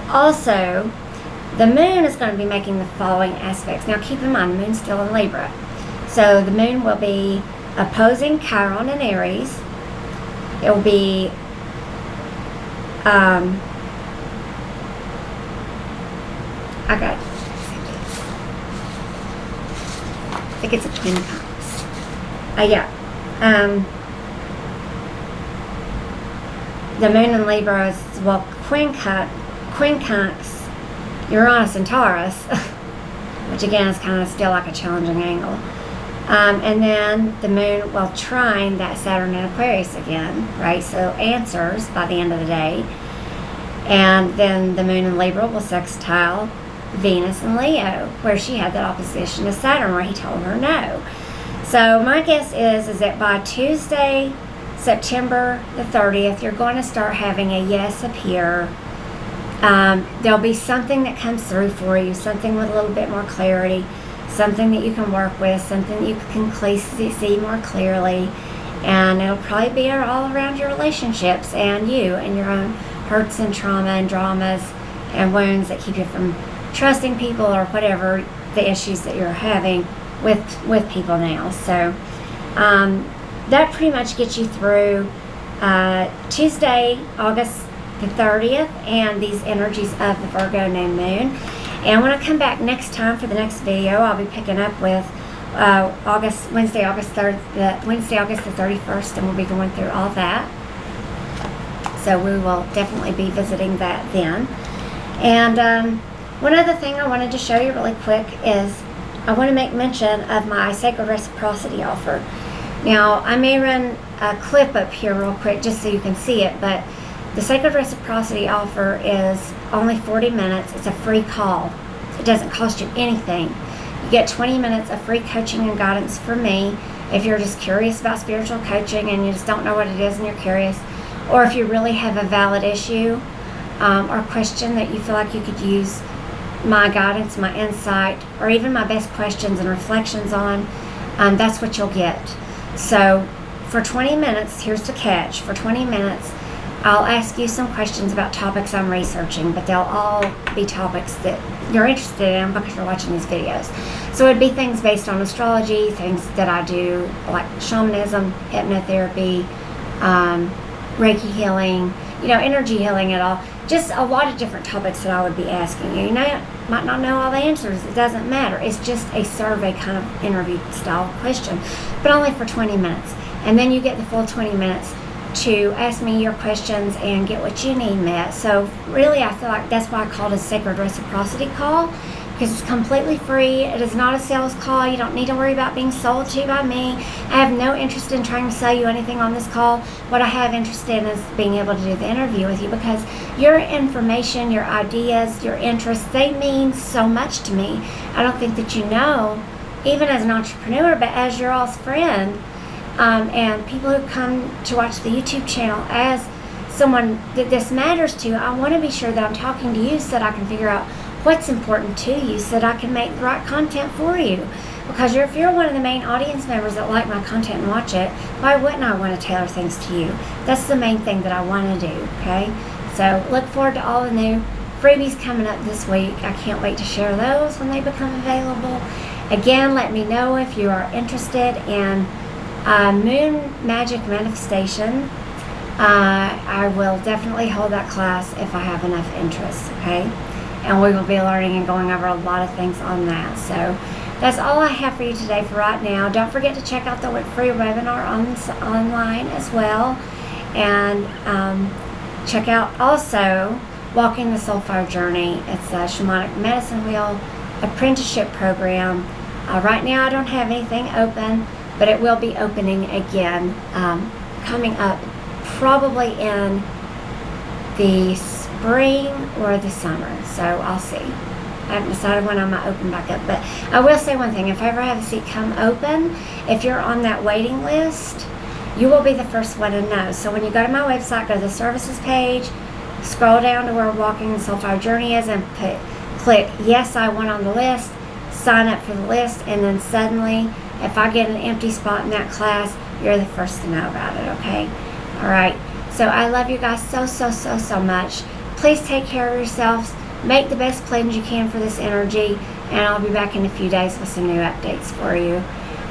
also, the moon is going to be making the following aspects. Now, keep in mind, the moon's still in Libra. So the moon will be opposing Chiron in Aries. It will be I think it's a quincunx. The moon in Libra is, well, quincunx, Uranus and Taurus, which again is kind of still like a challenging angle. And then the moon will trine that Saturn in Aquarius again, right? So answers by the end of the day. And then the moon in Libra will sextile Venus in Leo, where she had that opposition to Saturn, where he told her no. So my guess is that by Tuesday, September the 30th, you're going to start having a yes appear. There'll be something that comes through for you, something with a little bit more clarity, something that you can work with, something that you can see more clearly, and it'll probably be all around your relationships and you and your own hurts and trauma and dramas and wounds that keep you from trusting people or whatever the issues that you're having with people now. So that pretty much gets you through Tuesday, August the 30th, and these energies of the Virgo new moon. And when I come back next time for the next video, I'll be picking up with Wednesday, August the 31st, and we'll be going through all that. So we will definitely be visiting that then. And one other thing I wanted to show you really quick is I want to make mention of my Sacred Reciprocity offer. Now, I may run a clip up here real quick just so you can see it, but The Sacred Reciprocity offer is only 40 minutes. It's a free call. It doesn't cost you anything. You get 20 minutes of free coaching and guidance from me if you're just curious about spiritual coaching and you just don't know what it is and you're curious, or if you really have a valid issue or question that you feel like you could use my guidance, my insight, or even my best questions and reflections on, that's what you'll get. So for 20 minutes, here's the catch. For 20 minutes, I'll ask you some questions about topics I'm researching, but they'll all be topics that you're interested in because you're watching these videos. So it'd be things based on astrology, things that I do like shamanism, hypnotherapy, Reiki healing, energy healing at all. Just a lot of different topics that I would be asking you. You might not know all the answers. It doesn't matter. It's just a survey kind of interview style question, but only for 20 minutes. And then you get the full 20 minutes to ask me your questions and get what you need met. So really, I feel like that's why I called it a Sacred Reciprocity call, because it's completely free. It is not a sales call. You don't need to worry about being sold to by me. I have no interest in trying to sell you anything on this call. What I have interest in is being able to do the interview with you, because your information, your ideas, your interests, they mean so much to me. I don't think that you know, even as an entrepreneur, but as your all's friend, and people who come to watch the YouTube channel as someone that this matters to, I want to be sure that I'm talking to you so that I can figure out what's important to you so that I can make the right content for you. Because if you're one of the main audience members that like my content and watch it, why wouldn't I want to tailor things to you? That's the main thing that I want to do, okay? So look forward to all the new freebies coming up this week. I can't wait to share those when they become available. Again, let me know if you are interested in Moon Magic Manifestation. I will definitely hold that class if I have enough interest, okay? And we will be learning and going over a lot of things on that. So that's all I have for you today for right now. Don't forget to check out the free webinar online as well. And check out also Walking the SoulFire Journey. It's a shamanic medicine wheel apprenticeship program. Right now I don't have anything open, but it will be opening again coming up probably in the spring or the summer. So I'll see. I haven't decided when I might open back up, but I will say one thing. If I ever have a seat come open, if you're on that waiting list, you will be the first one to know. So when you go to my website, go to the services page, scroll down to where Walking the SoulFire Journey is, and click yes, I want on the list, sign up for the list, and then suddenly if I get an empty spot in that class, you're the first to know about it, okay? All right. So I love you guys so much. Please take care of yourselves. Make the best plans you can for this energy, and I'll be back in a few days with some new updates for you.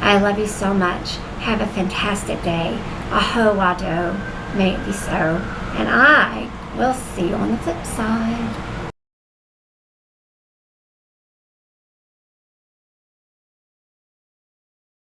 I love you so much. Have a fantastic day. Aho wado. May it be so. And I will see you on the flip side.